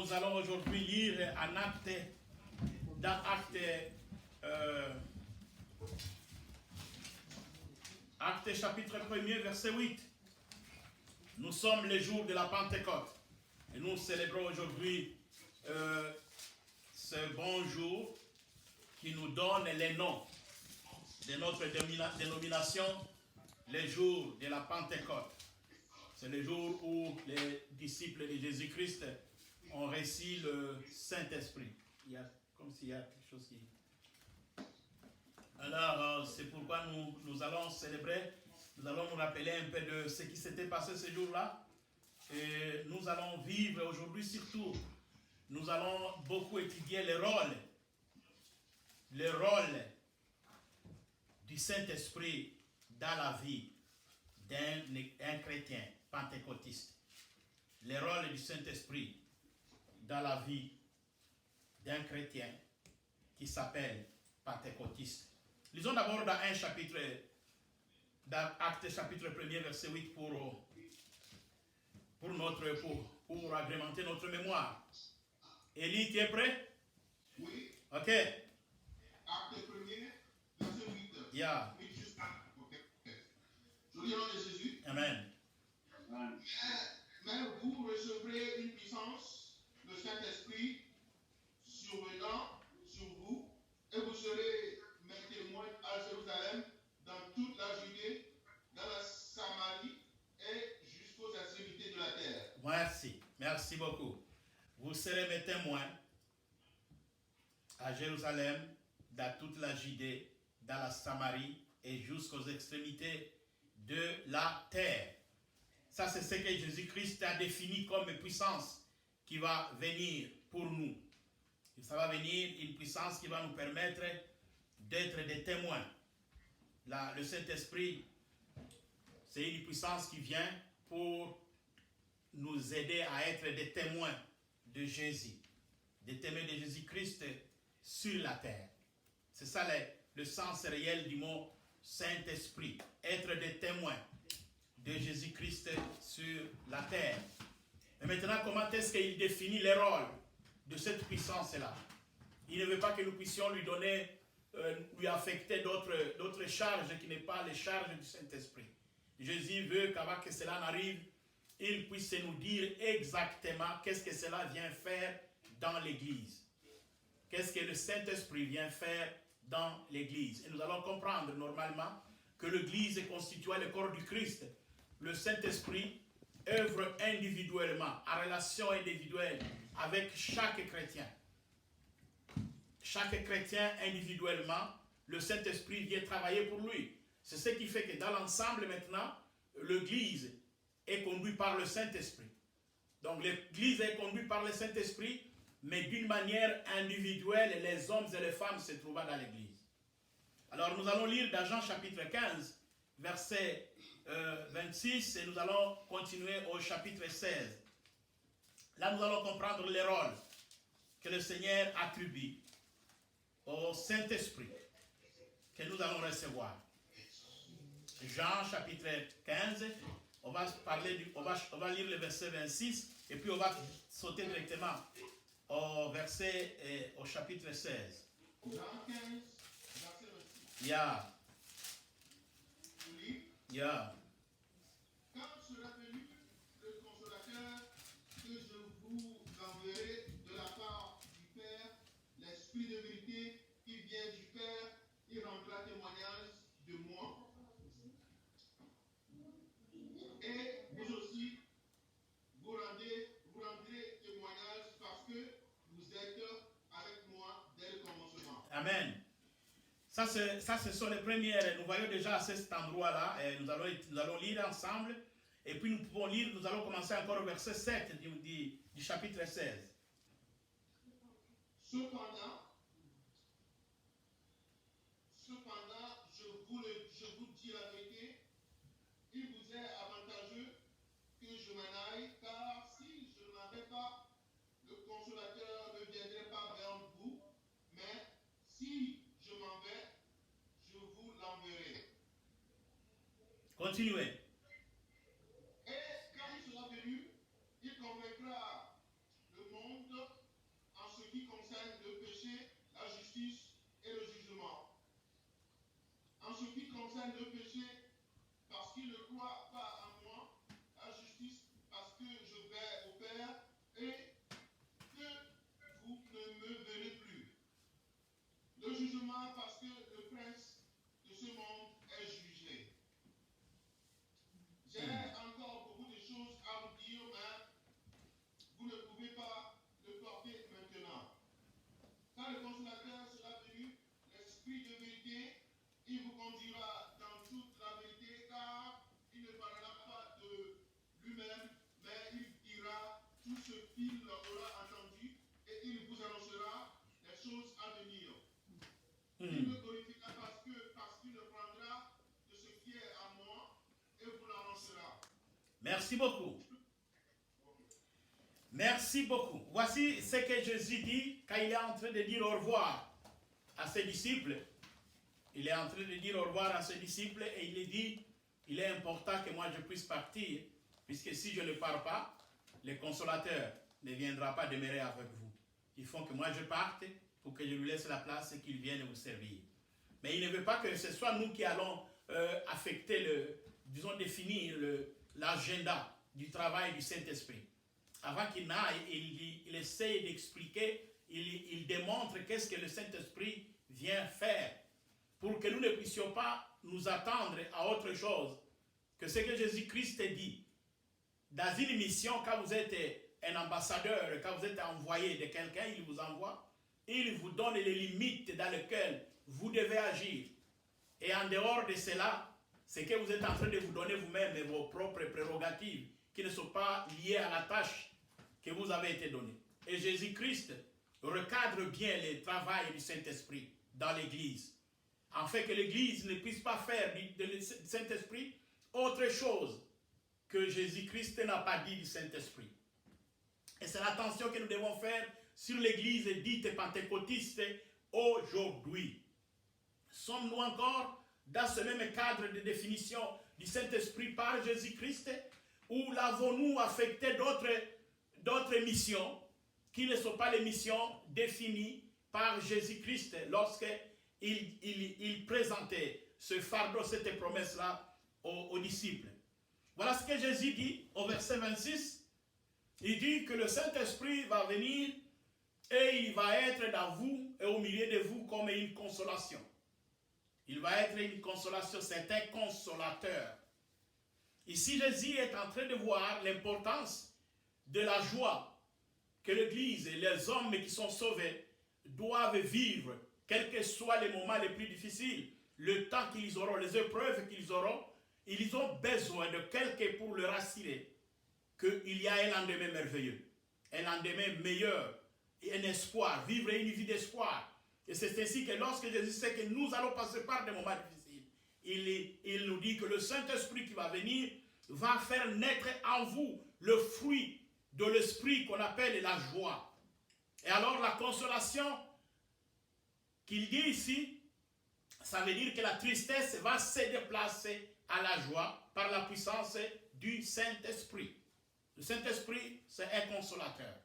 nous allons aujourd'hui lire un acte, dans Acte chapitre 1er, verset 8. Nous sommes les jours de la Pentecôte. Et nous célébrons aujourd'hui ce bon jour qui nous donne les noms de notre dénomination, les jours de la Pentecôte. C'est le jour où les disciples de Jésus-Christ ont reçu le Saint-Esprit. Il y a comme s'il y a quelque chose qui... Alors, c'est pourquoi nous allons célébrer, nous allons nous rappeler un peu de ce qui s'était passé ce jour-là. Et nous allons vivre aujourd'hui surtout, nous allons beaucoup étudier le rôle du Saint-Esprit dans la vie d'un chrétien pentecôtiste. Le rôle du Saint-Esprit dans la vie d'un chrétien qui s'appelle pentecôtiste. Lisons d'abord dans Acte chapitre 1er, verset 8 pour agrémenter notre mémoire. Élie, tu es prêt? Oui. Ok. Acte 1er, verset 8. Yeah. Oui, juste okay. Je lis au nom de Jésus. Amen. Mais vous recevrez une puissance, le Saint-Esprit, survenant sur vous, et vous serez mes témoins à Jérusalem, dans toute la Judée, dans la Samarie et jusqu'aux extrémités de la terre. Merci beaucoup. Vous serez mes témoins à Jérusalem, dans toute la Judée, dans la Samarie et jusqu'aux extrémités de la terre. Ça, c'est ce que Jésus-Christ a défini comme puissance qui va venir pour nous. Et ça va venir une puissance qui va nous permettre d'être des témoins. Là, le Saint-Esprit, c'est une puissance qui vient pour nous aider à être des témoins de Jésus, des témoins de Jésus-Christ sur la terre. C'est ça le sens réel du mot Saint-Esprit, être des témoins de Jésus-Christ sur la terre. Et maintenant, comment est-ce qu'il définit les rôles de cette puissance-là? Il ne veut pas que nous puissions lui donner, lui affecter d'autres charges qui n'est pas les charges du Saint-Esprit. Jésus veut qu'avant que cela n'arrive, il puisse nous dire exactement qu'est-ce que cela vient faire dans l'Église. Qu'est-ce que le Saint-Esprit vient faire dans l'Église. Et nous allons comprendre normalement que l'Église est constituée le corps du Christ. Le Saint-Esprit œuvre individuellement, en relation individuelle avec chaque chrétien. Chaque chrétien individuellement, le Saint-Esprit vient travailler pour lui. C'est ce qui fait que dans l'ensemble maintenant, l'Église est conduite par le Saint-Esprit. Donc l'Église est conduite par le Saint-Esprit, mais d'une manière individuelle, les hommes et les femmes se trouvent dans l'Église. Alors nous allons lire dans Jean chapitre 15, verset 26, et nous allons continuer au chapitre 16. Là nous allons comprendre les rôles que le Seigneur attribue au Saint-Esprit que nous allons recevoir. Jean chapitre 15, on va lire le verset 26 et puis on va sauter directement au chapitre 16. Jean 15, verset 26. Yeah. Yeah. Quand sera venu le consolateur que je vous enverrai de la part du Père, l'Esprit de vérité qui vient du Père, il rendra témoignage de moi. Et vous aussi, vous rendrez témoignage parce que vous êtes avec moi dès le commencement. Amen. Ça, ce sont les premières. Nous voyons déjà à cet endroit-là. Et nous allons lire ensemble. Et puis nous pouvons lire, nous allons commencer encore au verset 7 du chapitre 16. Cependant, je vous dis la vérité, il vous est avantageux que je m'en aille, car si je ne m'en vais pas, le consolateur ne viendrait pas vers vous, mais si je m'en vais, je vous l'enverrai. Continuez. Et quand il sera venu, il convaincra le monde il aura entendu et il vous annoncera les choses à venir. Il me glorifiera parce qu'il prendra de ce qui est à moi et vous l'annoncera. Merci beaucoup. Merci beaucoup. Voici ce que Jésus dit quand il est en train de dire au revoir à ses disciples. Il est en train de dire au revoir à ses disciples et il dit, il est important que moi je puisse partir, puisque si je ne pars pas, le consolateur ne viendra pas demeurer avec vous. Il faut que moi je parte pour que je lui laisse la place et qu'il vienne vous servir. Mais il ne veut pas que ce soit nous qui allons affecter, définir l'agenda du travail du Saint-Esprit. Avant qu'il n'aille, il essaie d'expliquer, il démontre qu'est-ce que le Saint-Esprit vient faire pour que nous ne puissions pas nous attendre à autre chose que ce que Jésus-Christ dit. Dans une mission, quand vous êtes un ambassadeur, quand vous êtes envoyé de quelqu'un, il vous envoie, il vous donne les limites dans lesquelles vous devez agir. Et en dehors de cela, c'est que vous êtes en train de vous donner vous-même vos propres prérogatives qui ne sont pas liées à la tâche que vous avez été donnée. Et Jésus-Christ recadre bien le travail du Saint-Esprit dans l'Église, afin que l'Église ne puisse pas faire du Saint-Esprit autre chose que Jésus-Christ n'a pas dit du Saint-Esprit. Et c'est l'attention que nous devons faire sur l'Église dite pentecôtiste aujourd'hui. Sommes-nous encore dans ce même cadre de définition du Saint-Esprit par Jésus-Christ, ou l'avons-nous affecté d'autres missions qui ne sont pas les missions définies par Jésus-Christ lorsqu'il présentait ce fardeau, cette promesse-là aux disciples. Voilà ce que Jésus dit au verset 26. Il dit que le Saint-Esprit va venir et il va être dans vous et au milieu de vous comme une consolation. Il va être une consolation, c'est un consolateur. Ici, Jésus est en train de voir l'importance de la joie que l'Église et les hommes qui sont sauvés doivent vivre, quels que soient les moments les plus difficiles, le temps qu'ils auront, les épreuves qu'ils auront, ils ont besoin de quelqu'un pour leur assurer qu'il y a un lendemain merveilleux, un lendemain meilleur, et un espoir, vivre une vie d'espoir. Et c'est ainsi que lorsque Jésus sait que nous allons passer par des moments difficiles, il nous dit que le Saint-Esprit qui va venir va faire naître en vous le fruit de l'esprit qu'on appelle la joie. Et alors la consolation qu'il dit ici, ça veut dire que la tristesse va se déplacer à la joie par la puissance du Saint-Esprit. Le Saint-Esprit, c'est un consolateur.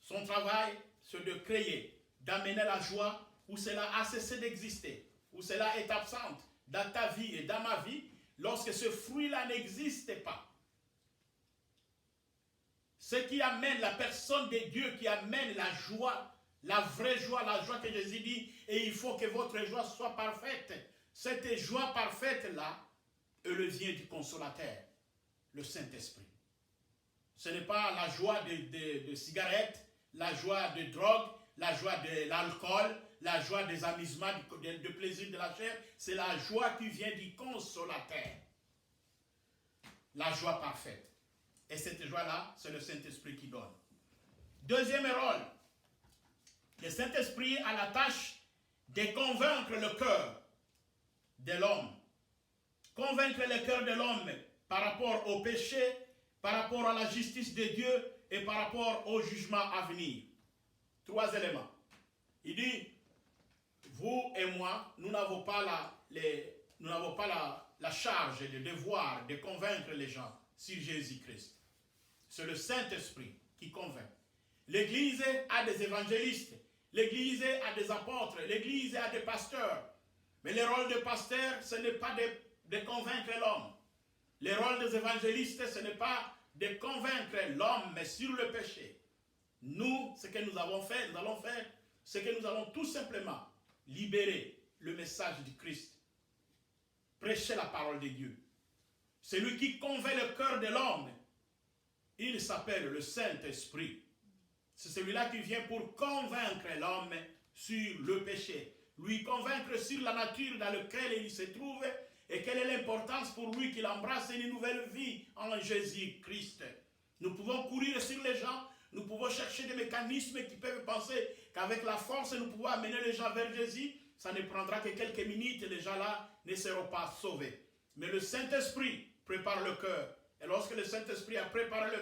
Son travail, c'est de créer, d'amener la joie où cela a cessé d'exister, où cela est absent dans ta vie et dans ma vie, lorsque ce fruit-là n'existe pas. Ce qui amène la personne de Dieu, qui amène la joie, la vraie joie, la joie que Jésus dit, et il faut que votre joie soit parfaite. Cette joie parfaite-là, elle vient du consolateur, le Saint-Esprit. Ce n'est pas la joie de cigarettes, la joie de drogue, la joie de l'alcool, la joie des amusements, du plaisir de la chair. C'est la joie qui vient du consolateur. La joie parfaite. Et cette joie-là, c'est le Saint-Esprit qui donne. Deuxième rôle. Le Saint-Esprit a la tâche de convaincre le cœur de l'homme. Convaincre le cœur de l'homme par rapport au péché, par rapport à la justice de Dieu et par rapport au jugement à venir. Trois éléments. Il dit, vous et moi, nous n'avons pas la charge, le devoir de convaincre les gens sur Jésus-Christ. C'est le Saint-Esprit qui convainc. L'Église a des évangélistes, l'Église a des apôtres, l'Église a des pasteurs. Mais le rôle de pasteur, ce n'est pas de convaincre l'homme. Le rôle des évangélistes, ce n'est pas de convaincre l'homme, mais sur le péché. Nous, ce que nous allons faire, c'est que nous allons tout simplement libérer le message du Christ. Prêcher la parole de Dieu. Celui qui convainc le cœur de l'homme, il s'appelle le Saint-Esprit. C'est celui-là qui vient pour convaincre l'homme sur le péché. Lui convaincre sur la nature dans laquelle il se trouve et quelle est l'importance pour lui qu'il embrasse une nouvelle vie en Jésus-Christ. Nous pouvons courir sur les gens, Nous pouvons chercher des mécanismes qui peuvent penser qu'avec la force, nous pouvons amener les gens vers Jésus. Ça ne prendra que quelques minutes et les gens là ne seront pas sauvés. Mais le Saint-Esprit prépare le cœur. Et lorsque le Saint-Esprit a préparé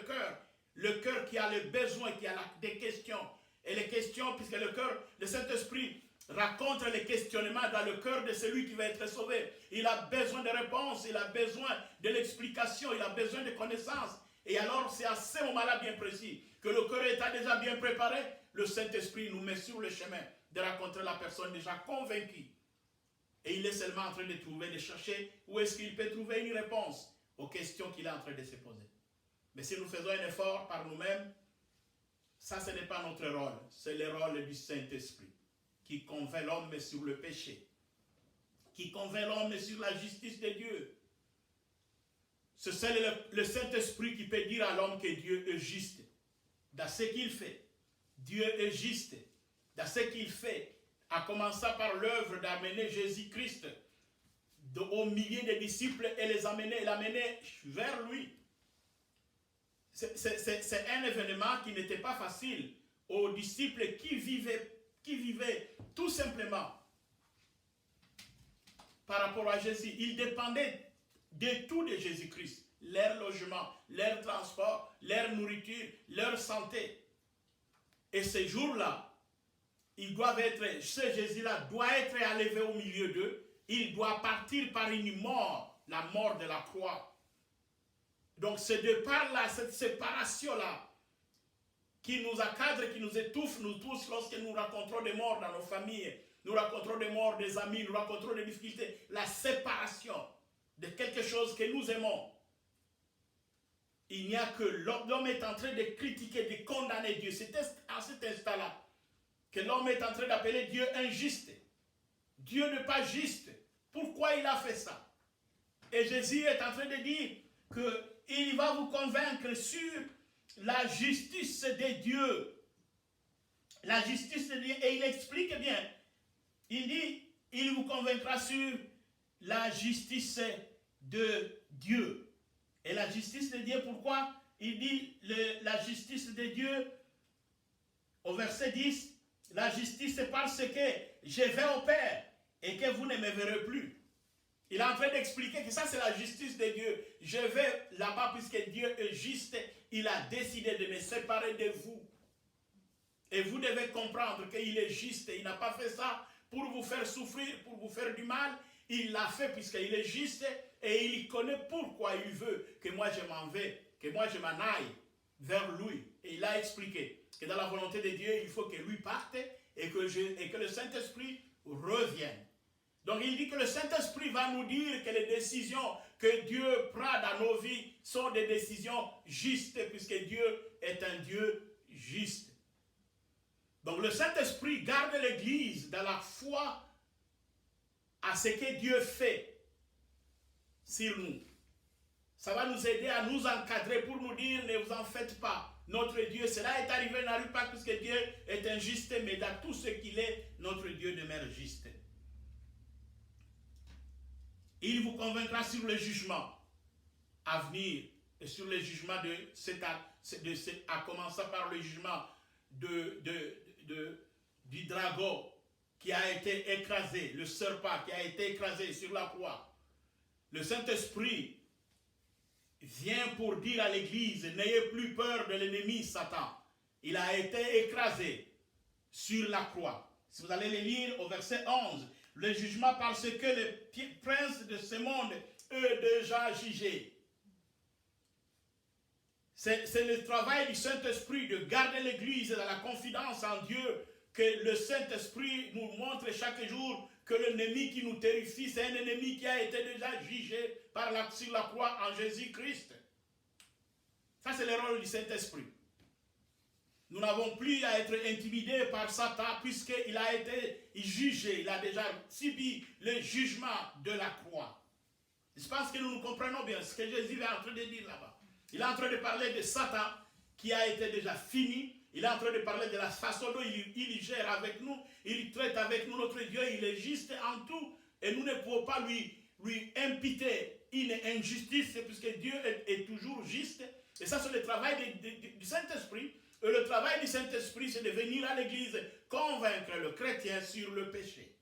le cœur qui a les besoins, qui a des questions, et les questions, puisque le Saint-Esprit raconte les questionnements dans le cœur de celui qui va être sauvé. Il a besoin de réponses, il a besoin de l'explication, il a besoin de connaissances. Et alors, c'est à ce moment-là bien précis que le cœur est déjà bien préparé. Le Saint-Esprit nous met sur le chemin de rencontrer la personne déjà convaincue. Et il est seulement en train de chercher où est-ce qu'il peut trouver une réponse aux questions qu'il est en train de se poser. Mais si nous faisons un effort par nous-mêmes, ça, ce n'est pas notre rôle. C'est le rôle du Saint-Esprit qui convainc l'homme sur le péché, qui convainc l'homme sur la justice de Dieu. C'est le Saint-Esprit qui peut dire à l'homme que Dieu est juste dans ce qu'il fait. Dieu est juste dans ce qu'il fait, à commencer par l'œuvre d'amener Jésus-Christ au milieu des disciples et l'amener vers lui. C'est un événement qui n'était pas facile aux disciples qui vivaient tout simplement par rapport à Jésus. Ils dépendaient de tout de Jésus-Christ. Leur logement, leur transport, leur nourriture, leur santé. Et ces jours-là, ce Jésus-là doit être enlevé au milieu d'eux. Il doit partir par une mort, la mort de la croix. Donc c'est de par là, cette séparation-là, qui nous accadre, qui nous étouffe, nous tous, lorsque nous rencontrons des morts dans nos familles, nous rencontrons des morts des amis, nous rencontrons des difficultés, la séparation de quelque chose que nous aimons. Il n'y a que l'homme est en train de critiquer, de condamner Dieu. C'est à cet instant-là que l'homme est en train d'appeler Dieu injuste. Dieu n'est pas juste. Pourquoi il a fait ça? Et Jésus est en train de dire qu'il va vous convaincre sur la justice de Dieu. La justice de Dieu. Et il explique bien. Il dit, il vous convaincra sur la justice de Dieu. Et la justice de Dieu, pourquoi? Il dit, la justice de Dieu, au verset 10, la justice c'est parce que je vais au Père et que vous ne me verrez plus. Il est en train d'expliquer que ça c'est la justice de Dieu. Je vais là-bas puisque Dieu est juste. Il a décidé de me séparer de vous. Et vous devez comprendre qu'il est juste. Il n'a pas fait ça pour vous faire souffrir, pour vous faire du mal. Il l'a fait puisqu'il est juste et il connaît pourquoi il veut que moi je m'en vais, que moi je m'en aille vers lui. Et il a expliqué que dans la volonté de Dieu, il faut que lui parte et que le Saint-Esprit revienne. Donc il dit que le Saint-Esprit va nous dire que les décisions que Dieu prend dans nos vies sont des décisions justes puisque Dieu est un Dieu juste. Donc le Saint-Esprit garde l'Église dans la foi à ce que Dieu fait sur nous. Ça va nous aider à nous encadrer pour nous dire ne vous en faites pas. Notre Dieu, cela est arrivé, n'arrive pas puisque Dieu est injuste, mais dans tout ce qu'il est, notre Dieu demeure juste. Il vous convaincra sur le jugement à venir et sur le jugement à commencer par le jugement du dragon qui a été écrasé, le serpent qui a été écrasé sur la croix. Le Saint-Esprit vient pour dire à l'Église, n'ayez plus peur de l'ennemi Satan. Il a été écrasé sur la croix. Si vous allez le lire au verset 11, le jugement parce que les princes de ce monde, eux déjà jugés. C'est le travail du Saint-Esprit de garder l'Église dans la confidence en Dieu, que le Saint-Esprit nous montre chaque jour que l'ennemi qui nous terrifie, c'est un ennemi qui a été déjà jugé sur la croix en Jésus-Christ. Ça, c'est le rôle du Saint-Esprit. Nous n'avons plus à être intimidés par Satan puisqu'il a été jugé, il a déjà subi le jugement de la croix. Je pense que nous comprenons bien ce que Jésus est en train de dire là-bas. Il est en train de parler de Satan qui a été déjà fini. Il est en train de parler de la façon dont il gère avec nous, il traite avec nous. Notre Dieu, il est juste en tout. Et nous ne pouvons pas lui imputer une injustice puisque Dieu est toujours juste. Et ça, c'est le travail du Saint-Esprit Et le travail du Saint-Esprit, c'est de venir à l'église convaincre le chrétien sur le péché.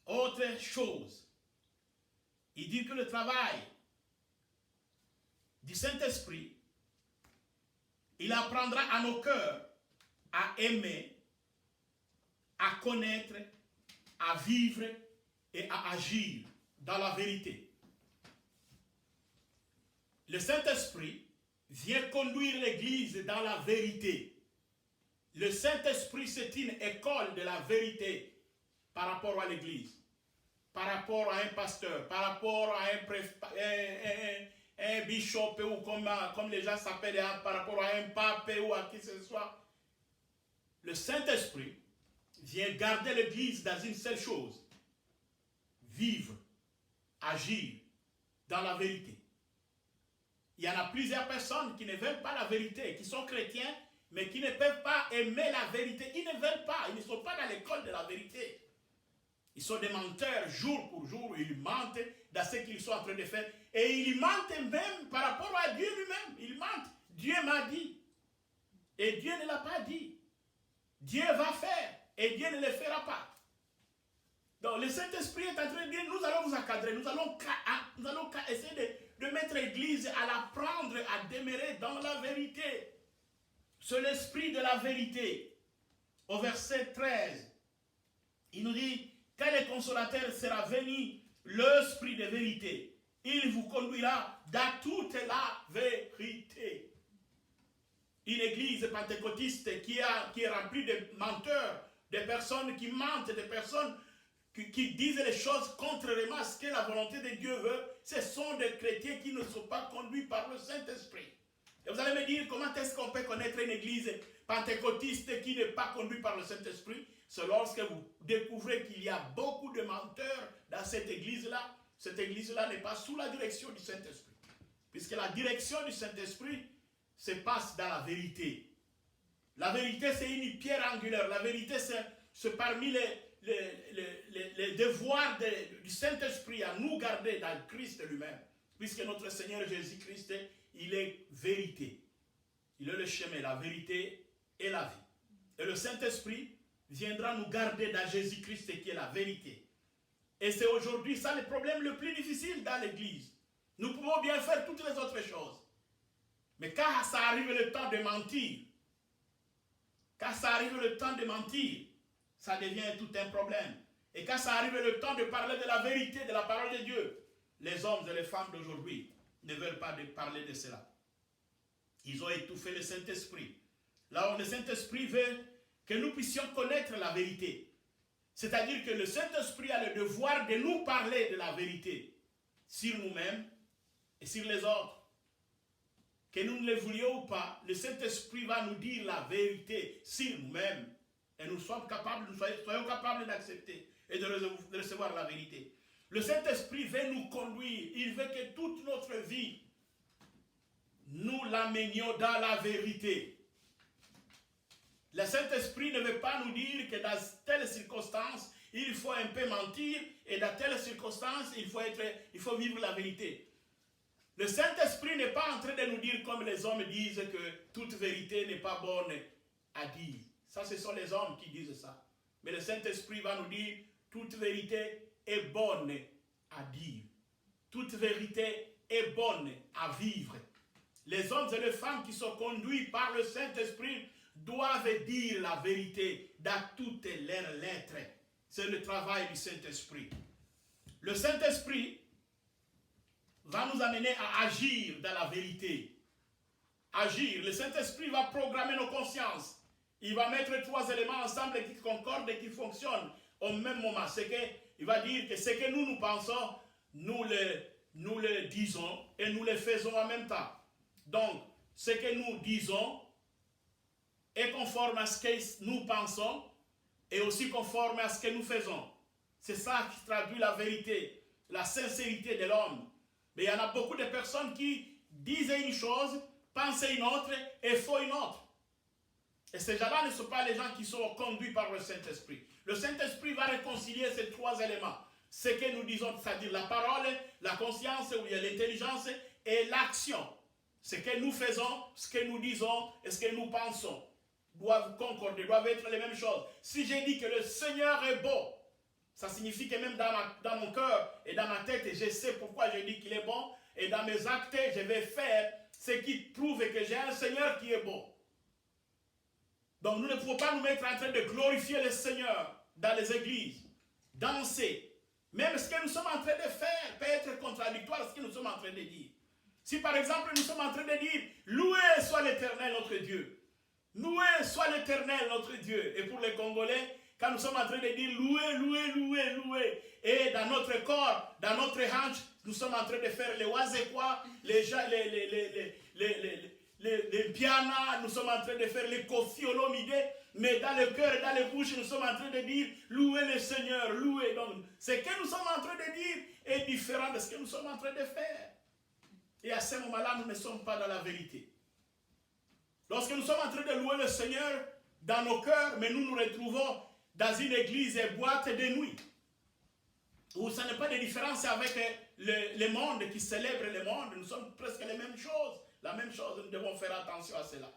Autre chose, il dit que le travail du Saint-Esprit, il apprendra à nos cœurs à aimer, à connaître, à vivre et à agir dans la vérité. Le Saint-Esprit vient conduire l'Église dans la vérité. Le Saint-Esprit, c'est une école de la vérité par rapport à l'Église, par rapport à un pasteur, par rapport à un bishop ou comme les gens s'appellent, par rapport à un pape ou à qui que ce soit. Le Saint-Esprit vient garder l'Église dans une seule chose: vivre, agir dans la vérité. Il y en a plusieurs personnes qui ne veulent pas la vérité, qui sont chrétiens, mais qui ne peuvent pas aimer la vérité. Ils ne veulent pas, ils ne sont pas dans l'école de la vérité. Ils sont des menteurs jour pour jour, ils mentent dans ce qu'ils sont en train de faire. Et ils mentent même par rapport à Dieu lui-même. Ils mentent. Dieu m'a dit. Et Dieu ne l'a pas dit. Dieu va faire et Dieu ne le fera pas. Donc le Saint-Esprit est en train de dire, nous allons vous encadrer, nous allons essayer de mettre l'Église à l'apprendre à demeurer dans la vérité. C'est l'esprit de la vérité. Au verset 13, il nous dit, quand le consolateur sera venu, l'esprit de vérité, il vous conduira dans toute la vérité. Une église pentecôtiste qui est remplie de menteurs, de personnes qui mentent, de personnes qui disent les choses contrairement à ce que la volonté de Dieu veut, ce sont des chrétiens qui ne sont pas conduits par le Saint-Esprit. Et vous allez me dire, comment est-ce qu'on peut connaître une église pentecôtiste qui n'est pas conduite par le Saint-Esprit? C'est lorsque vous découvrez qu'il y a beaucoup de menteurs dans cette église-là. Cette église-là n'est pas sous la direction du Saint-Esprit. Puisque la direction du Saint-Esprit se passe dans la vérité. La vérité, c'est une pierre angulaire. La vérité, c'est parmi les devoirs du Saint-Esprit à nous garder dans Christ lui-même. Puisque notre Seigneur Jésus-Christ, il est vérité. Il est le chemin, la vérité et la vie. Et le Saint-Esprit viendra nous garder dans Jésus-Christ qui est la vérité. Et c'est aujourd'hui ça le problème le plus difficile dans l'Église. Nous pouvons bien faire toutes les autres choses. Mais quand ça arrive le temps de mentir, ça devient tout un problème. Et quand ça arrive le temps de parler de la vérité, de la parole de Dieu, les hommes et les femmes d'aujourd'hui ne veulent pas parler de cela. Ils ont étouffé le Saint-Esprit. Là où le Saint-Esprit veut que nous puissions connaître la vérité. C'est-à-dire que le Saint-Esprit a le devoir de nous parler de la vérité sur nous-mêmes et sur les autres. Que nous ne le voulions ou pas, le Saint-Esprit va nous dire la vérité sur nous-mêmes. Et nous soyons capables d'accepter et de recevoir la vérité. Le Saint-Esprit veut nous conduire. Il veut que toute notre vie, nous l'amenions dans la vérité. Le Saint-Esprit ne veut pas nous dire que dans telle circonstance, il faut un peu mentir, et dans telle circonstance, il faut vivre la vérité. Le Saint-Esprit n'est pas en train de nous dire, comme les hommes disent, que toute vérité n'est pas bonne à dire. Ça, ce sont les hommes qui disent ça. Mais le Saint-Esprit va nous dire, toute vérité est bonne à dire. Toute vérité est bonne à vivre. Les hommes et les femmes qui sont conduits par le Saint-Esprit doivent dire la vérité dans toutes leurs lettres. C'est le travail du Saint-Esprit. Le Saint-Esprit va nous amener à agir dans la vérité. Agir. Le Saint-Esprit va programmer nos consciences. Il va mettre 3 éléments ensemble qui concordent et qui fonctionnent au même moment. Il va dire que ce que nous pensons, nous le disons et nous le faisons en même temps. Donc, ce que nous disons est conforme à ce que nous pensons et aussi conforme à ce que nous faisons. C'est ça qui traduit la vérité, la sincérité de l'homme. Mais il y en a beaucoup de personnes qui disent une chose, pensent une autre et font une autre. Et ces gens-là ne sont pas les gens qui sont conduits par le Saint-Esprit. Le Saint-Esprit va réconcilier ces 3 éléments. Ce que nous disons, c'est-à-dire la parole, la conscience, ou l'intelligence et l'action. Ce que nous faisons, ce que nous disons et ce que nous pensons doivent concorder, doivent être les mêmes choses. Si j'ai dit que le Seigneur est bon, ça signifie que même dans mon cœur et dans ma tête, je sais pourquoi je dis qu'il est bon. Et dans mes actes, je vais faire ce qui prouve que j'ai un Seigneur qui est bon. Donc nous ne pouvons pas nous mettre en train de glorifier le Seigneur dans les églises, danser. Même ce que nous sommes en train de faire peut être contradictoire à ce que nous sommes en train de dire. Si par exemple nous sommes en train de dire « Loué soit l'Éternel notre Dieu », « Loué soit l'Éternel notre Dieu », et pour les Congolais, quand nous sommes en train de dire « Loué, loué, loué, loué », et dans notre corps, dans notre hanche, nous sommes en train de faire les wazekwa, les pianas, nous sommes en train de faire les kofi olomide, mais dans le cœur et dans les bouches, nous sommes en train de dire « Louez le Seigneur, louez ». Donc, ce que nous sommes en train de dire est différent de ce que nous sommes en train de faire. Et à ce moment-là, nous ne sommes pas dans la vérité. Lorsque nous sommes en train de louer le Seigneur dans nos cœurs, mais nous nous retrouvons dans une église et boîte de nuit, où ça n'est pas de différence avec le monde qui célèbre le monde, nous sommes presque les mêmes choses. La même chose, nous devons faire attention à cela.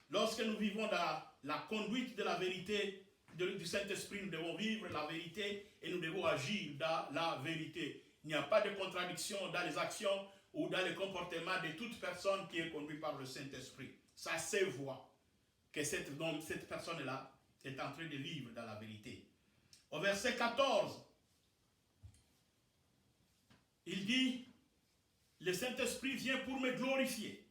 Lorsque nous vivons dans la conduite de la vérité du Saint-Esprit, nous devons vivre la vérité et nous devons agir dans la vérité. Il n'y a pas de contradiction dans les actions ou dans le comportement de toute personne qui est conduite par le Saint-Esprit. Ça se voit que cette personne-là est en train de vivre dans la vérité. Au verset 14, il dit, le Saint-Esprit vient pour me glorifier.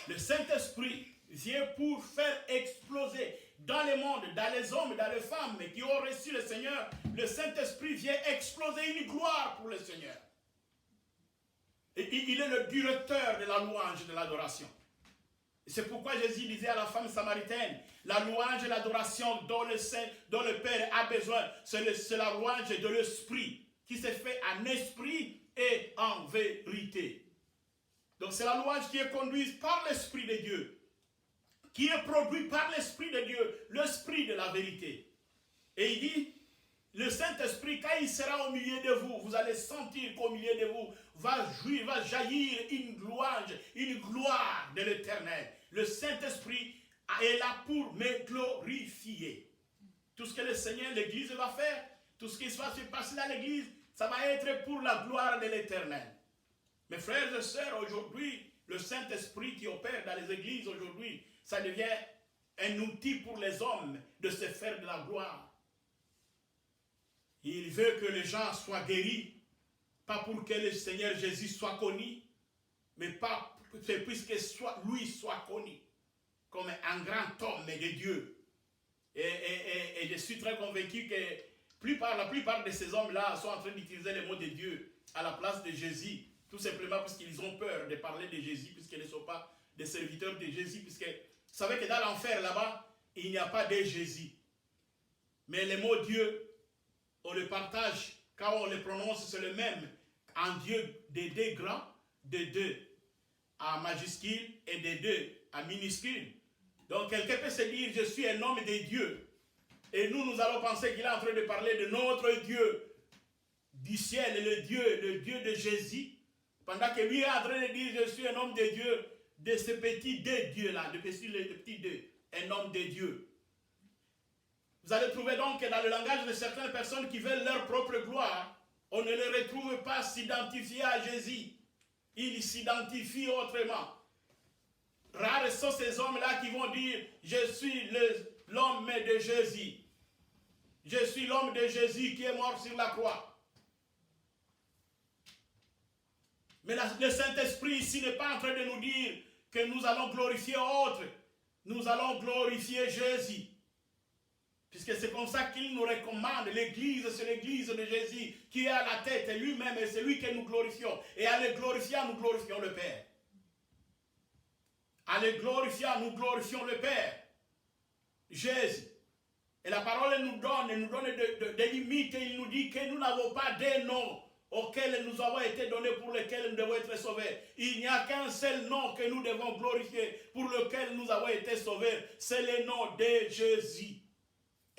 Le Saint-Esprit vient pour faire exploser dans le monde, dans les hommes, dans les femmes qui ont reçu le Seigneur. Le Saint-Esprit vient exploser une gloire pour le Seigneur. Et il est le directeur de la louange et de l'adoration. C'est pourquoi Jésus disait à la femme samaritaine, la louange et l'adoration dont le Père a besoin, c'est la louange de l'Esprit, qui se fait en esprit et en vérité. Donc c'est la louange qui est conduite par l'Esprit de Dieu, qui est produite par l'Esprit de Dieu, l'Esprit de la vérité. Et il dit, le Saint-Esprit, quand il sera au milieu de vous, vous allez sentir qu'au milieu de vous va jaillir une louange, une gloire de l'Éternel. Le Saint-Esprit est là pour me glorifier. Tout ce que le Seigneur, l'Église va faire, tout ce qui va se passer dans l'Église, ça va être pour la gloire de l'Éternel. Mes frères et sœurs, aujourd'hui, le Saint-Esprit qui opère dans les églises aujourd'hui, ça devient un outil pour les hommes de se faire de la gloire. Il veut que les gens soient guéris, pas pour que le Seigneur Jésus soit connu, mais pas puisque lui soit connu comme un grand homme de Dieu. Et je suis très convaincu que la plupart de ces hommes-là sont en train d'utiliser les mots de Dieu à la place de Jésus, tout simplement parce qu'ils ont peur de parler de Jésus, puisqu'ils ne sont pas des serviteurs de Jésus, puisque vous savez que dans l'enfer là-bas, il n'y a pas de Jésus. Mais les mots Dieu, on le partage, quand on le prononce, c'est le même. En Dieu, des deux grands, de deux à majuscule et de deux à minuscule. Donc quelqu'un peut se dire, je suis un homme de Dieu. Et nous allons penser qu'il est en train de parler de notre Dieu du ciel, le Dieu de Jésus. Pendant que lui est en train de dire, je suis un homme de Dieu, de ce petit deux Dieu-là, de petit deux, un homme de Dieu. Vous allez trouver donc que dans le langage de certaines personnes qui veulent leur propre gloire, on ne les retrouve pas s'identifier à Jésus. Ils s'identifient autrement. Rares sont ces hommes-là qui vont dire, je suis l'homme de Jésus. Je suis l'homme de Jésus qui est mort sur la croix. Mais le Saint-Esprit ici n'est pas en train de nous dire que nous allons glorifier autre. Nous allons glorifier Jésus. Puisque c'est comme ça qu'il nous recommande. L'Église, c'est l'Église de Jésus qui est à la tête lui-même et c'est lui que nous glorifions. Et en le glorifiant, nous glorifions le Père. En le glorifiant, nous glorifions le Père. Jésus. Et la parole nous donne des limites et il nous dit que nous n'avons pas de noms auxquels nous avons été donnés pour lesquels nous devons être sauvés. Il n'y a qu'un seul nom que nous devons glorifier pour lequel nous avons été sauvés. C'est le nom de Jésus.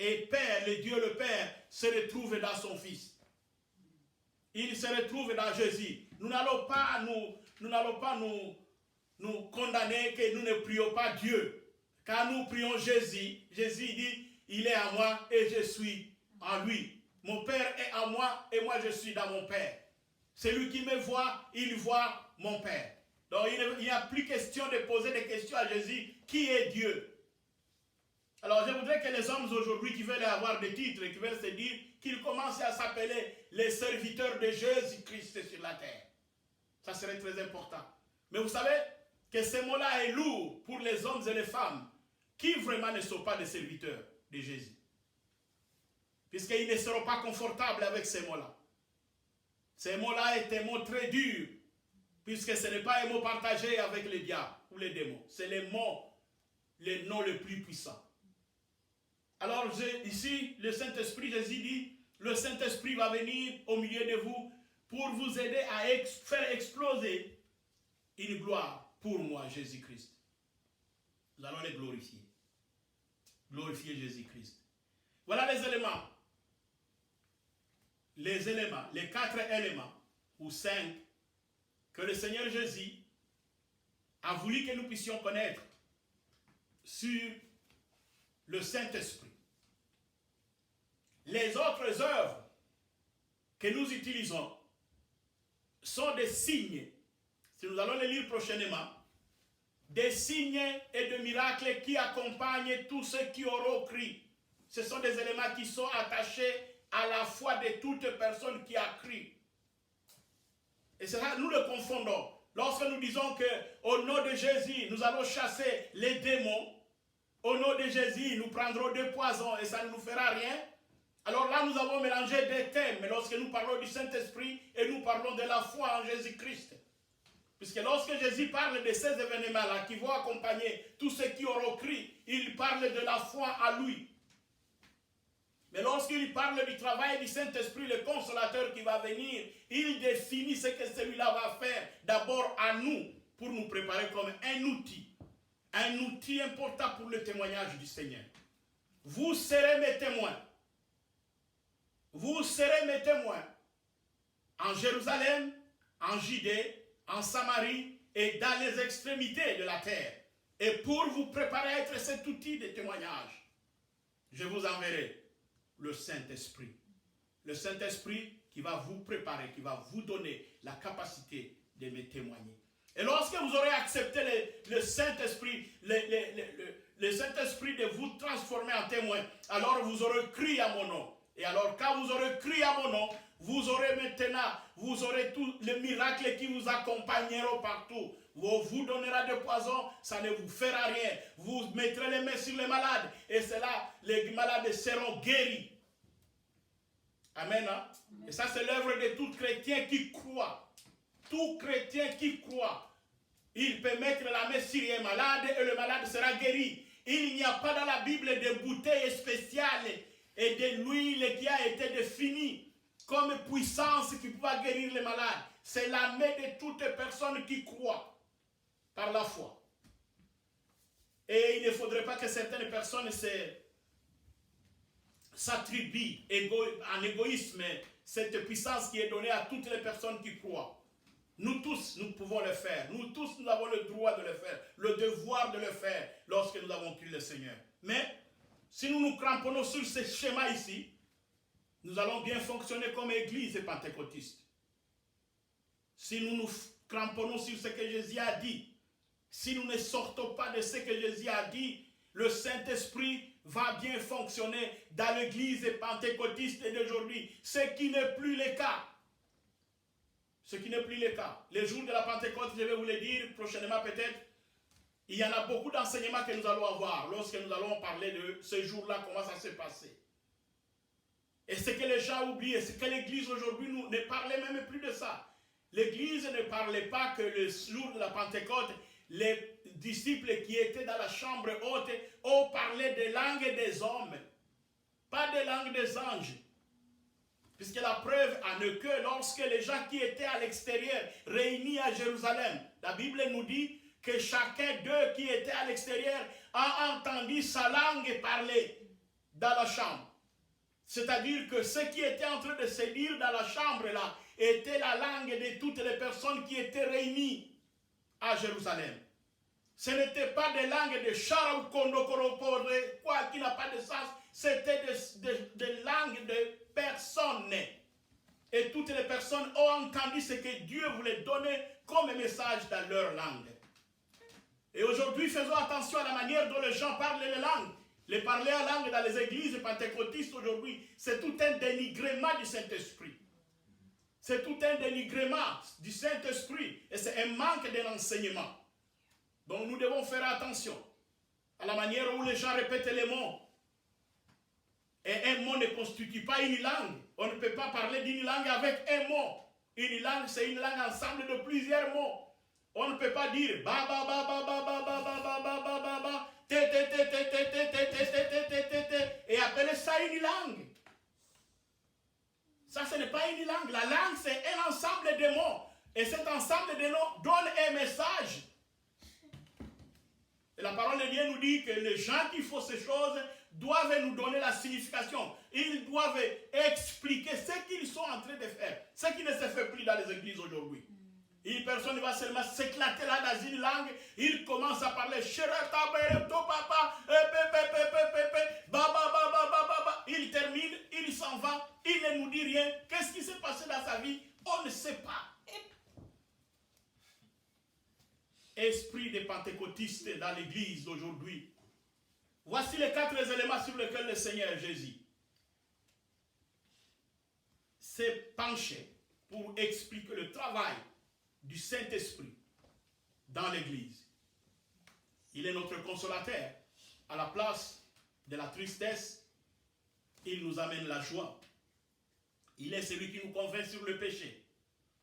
Et Père, le Dieu le Père, se retrouve dans son Fils. il se retrouve dans Jésus. Nous n'allons pas nous condamner que nous ne prions pas Dieu. Car nous prions Jésus. Jésus dit, il est à moi et je suis en lui. Mon Père est à moi et moi je suis dans mon Père. Celui qui me voit, il voit mon Père. Donc il n'y a plus question de poser des questions à Jésus. Qui est Dieu? Alors je voudrais que les hommes aujourd'hui qui veulent avoir des titres et qui veulent se dire qu'ils commencent à s'appeler les serviteurs de Jésus-Christ sur la terre. Ça serait très important. Mais vous savez que ce mot-là est lourd pour les hommes et les femmes qui vraiment ne sont pas des serviteurs de Jésus. Puisqu'ils ne seront pas confortables avec ces mots-là. Ces mots-là est un mot très dur, puisque ce n'est pas un mot partagé avec les diables ou les démons. C'est les noms les plus puissants. Alors ici, le Saint-Esprit, Jésus dit, le Saint-Esprit va venir au milieu de vous pour vous aider à faire exploser une gloire pour moi, Jésus-Christ. Nous allons les glorifier. Glorifier Jésus-Christ. Voilà les éléments. Les 4 éléments, ou 5, que le Seigneur Jésus a voulu que nous puissions connaître sur le Saint-Esprit. Les autres œuvres que nous utilisons sont des signes, si nous allons les lire prochainement, des signes et des miracles qui accompagnent tous ceux qui auront cru. Ce sont des éléments qui sont attachés à la foi de toute personne qui a cru. Et c'est ça, nous le confondons. Lorsque nous disons qu'au nom de Jésus, nous allons chasser les démons, au nom de Jésus, nous prendrons des poisons et ça ne nous fera rien. Alors là, nous avons mélangé des thèmes. Mais lorsque nous parlons du Saint-Esprit et nous parlons de la foi en Jésus-Christ. Puisque lorsque Jésus parle de ces événements-là qui vont accompagner tous ceux qui auront cru, il parle de la foi à lui. Mais lorsqu'il parle du travail du Saint-Esprit, le consolateur qui va venir, il définit ce que celui-là va faire d'abord à nous pour nous préparer comme un outil important pour le témoignage du Seigneur. Vous serez mes témoins. Vous serez mes témoins en Jérusalem, en Judée, en Samarie et dans les extrémités de la terre. Et pour vous préparer à être cet outil de témoignage, je vous enverrai le Saint-Esprit. Le Saint-Esprit qui va vous préparer, qui va vous donner la capacité de me témoigner. Et lorsque vous aurez accepté le Saint-Esprit, le Saint-Esprit de vous transformer en témoin, alors vous aurez cru à mon nom. Et alors quand vous aurez cru à mon nom, vous aurez tous les miracles qui vous accompagneront partout. On vous donnera des poisons, ça ne vous fera rien. Vous mettrez les mains sur les malades et c'est là les malades seront guéris. Amen. Hein? Et ça c'est l'œuvre de tout chrétien qui croit. Tout chrétien qui croit. Il peut mettre la main sur un malade et le malade sera guéri. Il n'y a pas dans la Bible de bouteilles spéciales et de l'huile qui a été définie comme puissance qui peut guérir les malades. C'est la main de toute personne qui croit par la foi. Et il ne faudrait pas que certaines personnes s'attribuent en égoïsme cette puissance qui est donnée à toutes les personnes qui croient. Nous tous, nous pouvons le faire. Nous tous, nous avons le droit de le faire, le devoir de le faire lorsque nous avons cru le Seigneur. Mais si nous nous cramponnons sur ce schéma ici, nous allons bien fonctionner comme église pentecôtiste. Si nous nous cramponnons sur ce que Jésus a dit, si nous ne sortons pas de ce que Jésus a dit, le Saint-Esprit va bien fonctionner dans l'église pentecôtiste d'aujourd'hui. Ce qui n'est plus le cas. Ce qui n'est plus le cas. Les jours de la Pentecôte, je vais vous le dire prochainement peut-être, il y en a beaucoup d'enseignements que nous allons avoir lorsque nous allons parler de ce jour-là, comment ça s'est passé. Et ce que les gens oublient, c'est que l'Église aujourd'hui ne parlait même plus de ça. L'Église ne parlait pas que le jour de la Pentecôte, les disciples qui étaient dans la chambre haute ont parlé des langues des hommes, pas des langues des anges. Puisque la preuve en est que lorsque les gens qui étaient à l'extérieur, réunis à Jérusalem, la Bible nous dit que chacun d'eux qui était à l'extérieur a entendu sa langue parler dans la chambre. C'est-à-dire que ceux qui étaient en train de se dire dans la chambre là était la langue de toutes les personnes qui étaient réunies à Jérusalem. Ce n'était pas des langues de Chara ou Kondokorokore, quoi qui n'a pas de sens. C'était des langues de personnes. Et toutes les personnes ont entendu ce que Dieu voulait donner comme message dans leur langue. Et aujourd'hui, faisons attention à la manière dont les gens parlent les langues. Les parler en langue dans les églises pentecôtistes aujourd'hui, c'est tout un dénigrement du Saint-Esprit. C'est tout un dénigrement du Saint-Esprit. Et c'est un manque de l'enseignement. Donc nous devons faire attention à la manière où les gens répètent les mots. Et un mot ne constitue pas une langue. On ne peut pas parler d'une langue avec un mot. Une langue, c'est une langue ensemble de plusieurs mots. On ne peut pas dire ba ba ba ba ba ba ba ba ba ba ba ba ba te te te te te te te te te te te te et appeler ça une langue. Ça, ce n'est pas une langue. La langue, c'est un ensemble de mots. Et cet ensemble de mots donne un message. Et la parole de Dieu nous dit que les gens qui font ces choses doivent nous donner la signification. Ils doivent expliquer ce qu'ils sont en train de faire. Ce qui ne se fait plus dans les églises aujourd'hui. Une personne va seulement s'éclater là dans une langue. Il commence à parler. Il termine, il s'en va. Il ne nous dit rien. Qu'est-ce qui s'est passé dans sa vie? On ne sait pas. Esprit des pentecôtistes dans l'église d'aujourd'hui. Voici les 4 éléments sur lesquels le Seigneur Jésus s'est penché pour expliquer le travail du Saint-Esprit dans l'église. Il est notre consolateur. À la place de la tristesse, il nous amène la joie. Il est celui qui nous convainc sur le péché.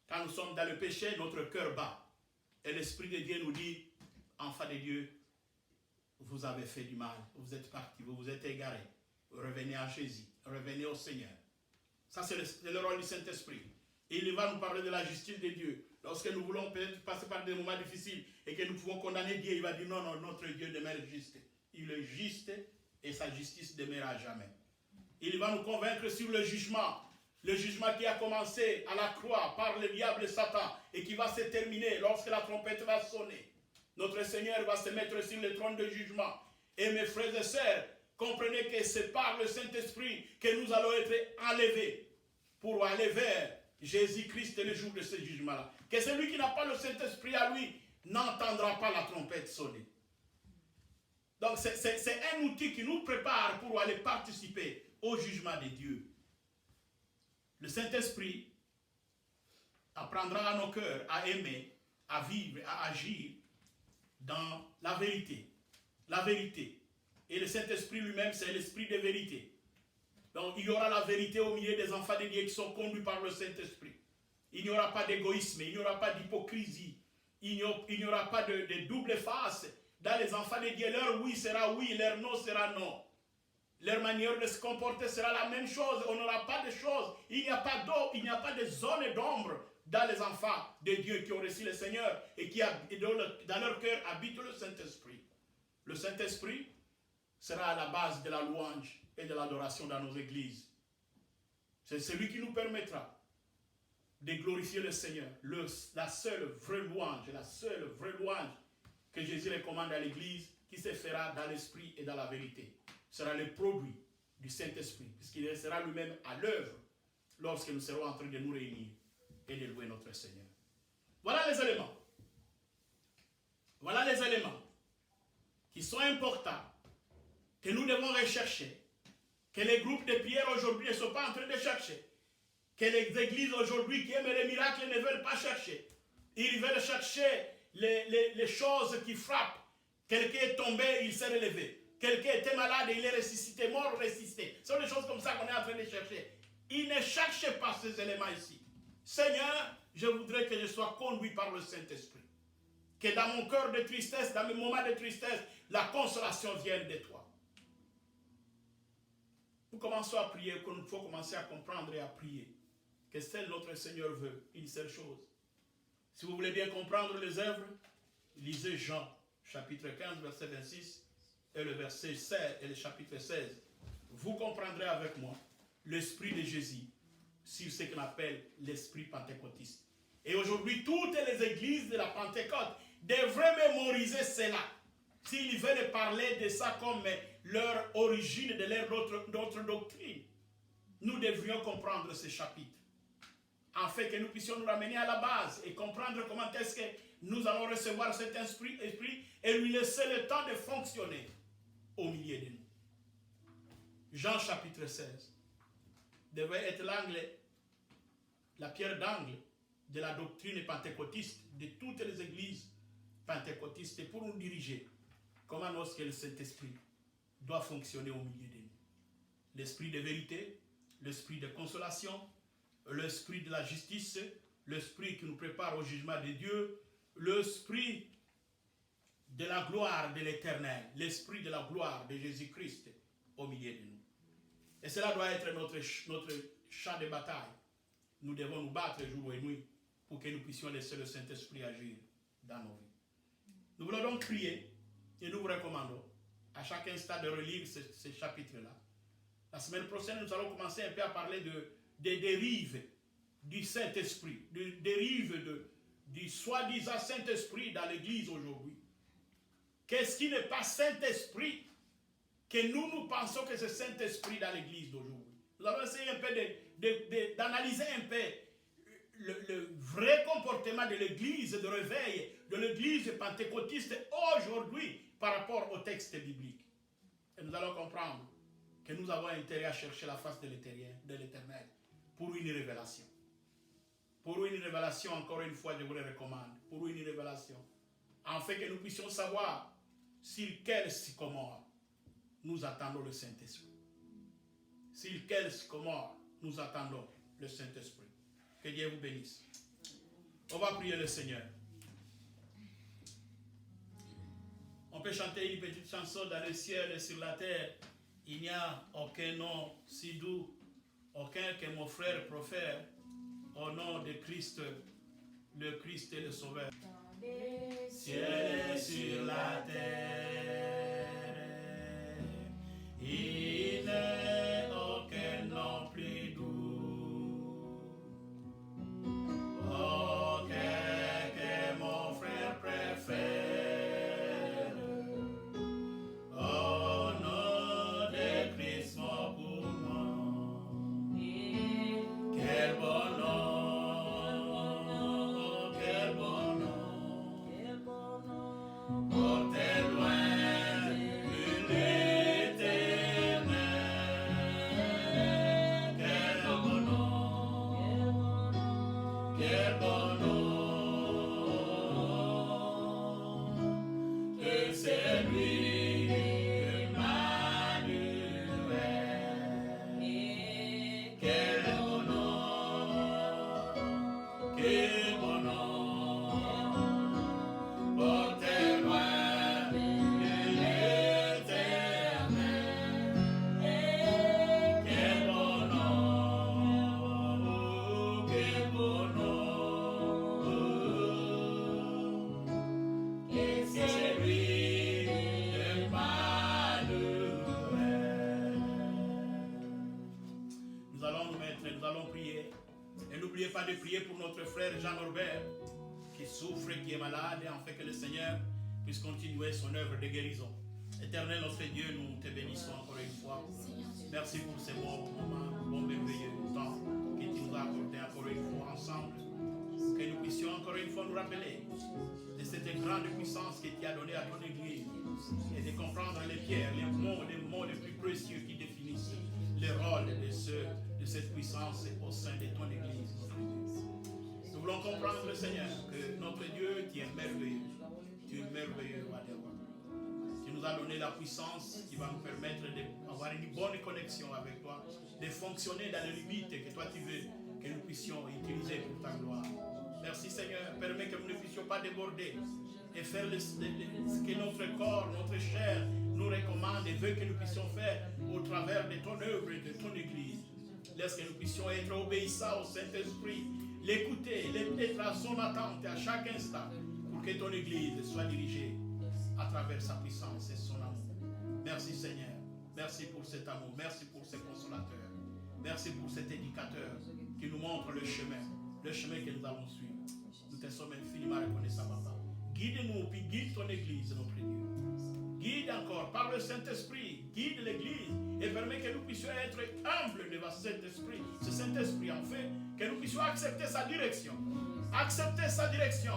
Quand nous sommes dans le péché, notre cœur bat. Et l'Esprit de Dieu nous dit, enfants de Dieu, vous avez fait du mal, vous êtes partis, vous vous êtes égarés. Revenez à Jésus, revenez au Seigneur. Ça, c'est le rôle du Saint-Esprit. Il va nous parler de la justice de Dieu. Lorsque nous voulons peut-être passer par des moments difficiles et que nous pouvons condamner Dieu, il va dire non, non, notre Dieu demeure juste. Il est juste et sa justice demeure à jamais. Il va nous convaincre sur le jugement. Le jugement qui a commencé à la croix par le diable Satan et qui va se terminer lorsque la trompette va sonner. Notre Seigneur va se mettre sur le trône de jugement. Et mes frères et sœurs, comprenez que c'est par le Saint-Esprit que nous allons être enlevés pour aller vers Jésus-Christ le jour de ce jugement-là. Que celui qui n'a pas le Saint-Esprit à lui n'entendra pas la trompette sonner. Donc c'est un outil qui nous prépare pour aller participer au jugement de Dieu. Le Saint-Esprit apprendra à nos cœurs à aimer, à vivre, à agir dans la vérité. La vérité. Et le Saint-Esprit lui-même, c'est l'esprit de vérité. Donc il y aura la vérité au milieu des enfants de Dieu qui sont conduits par le Saint-Esprit. Il n'y aura pas d'égoïsme, il n'y aura pas d'hypocrisie, il n'y aura pas de double face. Dans les enfants de Dieu, leur oui sera oui, leur non sera non. Leur manière de se comporter sera la même chose. On n'aura pas de choses. Il n'y a pas d'eau, il n'y a pas de zone d'ombre dans les enfants de Dieu qui ont reçu le Seigneur et qui dans leur cœur habite le Saint-Esprit. Le Saint-Esprit sera à la base de la louange et de l'adoration dans nos églises. C'est celui qui nous permettra de glorifier le Seigneur. La seule vraie louange, que Jésus recommande à l'église, qui se fera dans l'esprit et dans la vérité, sera le produit du Saint-Esprit, puisqu'il sera lui-même à l'œuvre lorsque nous serons en train de nous réunir et de louer notre Seigneur. Voilà les éléments. Voilà les éléments qui sont importants, que nous devons rechercher, que les groupes de prière aujourd'hui ne sont pas en train de chercher, que les églises aujourd'hui qui aiment les miracles ne veulent pas chercher. Ils veulent chercher les choses qui frappent. Quelqu'un est tombé, il s'est relevé. Quelqu'un était malade et il est ressuscité, mort, ressuscité. Ce sont des choses comme ça qu'on est en train de chercher. Ils ne cherchent pas ces éléments ici. Seigneur, je voudrais que je sois conduit par le Saint-Esprit. Que dans mon cœur de tristesse, dans mes moments de tristesse, la consolation vienne de toi. Nous commençons à prier, il faut commencer à comprendre et à prier. Que seul notre Seigneur veut, une seule chose. Si vous voulez bien comprendre les œuvres, lisez Jean, chapitre 15, verset 26, et le verset 16, et le chapitre 16. Vous comprendrez avec moi l'esprit de Jésus sur ce qu'on appelle l'esprit pentecôtiste. Et aujourd'hui, toutes les églises de la Pentecôte devraient mémoriser cela. S'ils veulent parler de ça comme leur origine, de leur d'autres doctrines, nous devrions comprendre ce chapitre. Afin que nous puissions nous ramener à la base et comprendre comment est-ce que nous allons recevoir cet esprit et lui laisser le temps de fonctionner au milieu de nous. Jean chapitre 16 devait être l'angle, la pierre d'angle de la doctrine pentecôtiste de toutes les églises pentecôtistes pour nous diriger. Comment est-ce que le Saint-Esprit doit fonctionner au milieu de nous? L'esprit de vérité, l'esprit de consolation, l'esprit de la justice, l'esprit qui nous prépare au jugement de Dieu, l'esprit de la gloire de l'Éternel, l'esprit de la gloire de Jésus-Christ au milieu de nous. Et cela doit être notre champ de bataille. Nous devons nous battre jour et nuit pour que nous puissions laisser le Saint-Esprit agir dans nos vies. Nous voulons donc prier et nous vous recommandons à chaque instant de relire ce chapitre-là. La semaine prochaine, nous allons commencer un peu à parler des dérives du Saint-Esprit, des dérives du soi-disant Saint-Esprit dans l'Église aujourd'hui. Qu'est-ce qui n'est pas Saint-Esprit que nous pensons que c'est Saint-Esprit dans l'Église d'aujourd'hui? Nous allons essayer un peu d'analyser un peu le vrai comportement de l'Église de réveil, de l'Église pentecôtiste aujourd'hui par rapport au texte biblique. Et nous allons comprendre que nous avons intérêt à chercher la face de l'Éternel pour une révélation. Pour une révélation, encore une fois, je vous le recommande. Pour une révélation. Afin que nous puissions savoir sur quel sycomore nous attendons le Saint-Esprit. Sur quel sycomore nous attendons le Saint-Esprit. Que Dieu vous bénisse. On va prier le Seigneur. On peut chanter une petite chanson dans le ciel et sur la terre. Il n'y a aucun nom si doux, aucun que mon frère profère, au nom de Christ, le Christ est le Sauveur. Dans les Ciel et sur la terre, il n'est aucun nom plus doux, aucun que mon frère préfère, au nom de Christ mon poumon. Quel bon nom, quel bon nom, portez loin de l'Éternel. Quel bon nom, quel bon nom, que c'est lui, Emmanuel. Quel bon nom, quel bon nom, portez loin de l'Éternel. Quel bon nom, quel bon nom, et c'est lui, Emmanuel. Nous allons nous mettre, nous allons prier. Et n'oubliez pas de prier pour notre frère Jean Norbert, qui souffre, qui est malade, afin que le Seigneur puisse continuer son œuvre de guérison. Éternel, notre Dieu, nous te bénissons encore une fois. Merci pour ces bons moments, bons merveilleux temps que tu nous as accordé encore une fois ensemble. Que nous puissions encore une fois nous rappeler de cette grande puissance que tu as donnée à ton Église et de comprendre les pierres, les mots les plus précieux qui définissent le rôle de cette puissance au sein de ton Église. Nous voulons comprendre, Seigneur, que notre Dieu, tu es merveilleux. Tu es merveilleux, roi des rois. Tu nous as donné la puissance qui va nous permettre d'avoir une bonne connexion avec toi, de fonctionner dans les limites que toi tu veux que nous puissions utiliser pour ta gloire. Merci, Seigneur. Permets que nous ne puissions pas déborder et faire ce que notre corps, notre chair nous recommande et veut que nous puissions faire au travers de ton œuvre et de ton Église. Laisse que nous puissions être obéissants au Saint-Esprit, l'écouter, être à son attente à chaque instant pour que ton Église soit dirigée à travers sa puissance et son amour. Merci Seigneur. Merci pour cet amour. Merci pour ce consolateur. Merci pour cet éducateur qui nous montre le chemin que nous allons suivre. Nous te sommes infiniment reconnaissants, papa. Guide-nous, puis guide ton Église, notre Dieu. Guide encore par le Saint-Esprit, guide l'Église et permet que nous puissions être humbles devant ce Saint-Esprit. Ce Saint-Esprit, en fait, que nous puissions accepter sa direction. Accepter sa direction.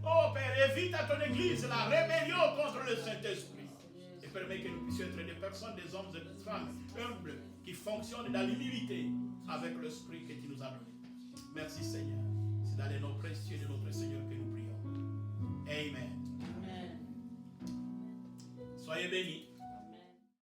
Oh Père, évite à ton Église la rébellion contre le Saint-Esprit. Et permet que nous puissions être des personnes, des hommes et des femmes humbles qui fonctionnent dans l'humilité avec l'Esprit que tu nous as donné. Merci Seigneur. C'est dans les noms précieux de notre Seigneur que nous prions. Amen. Soyez bénis.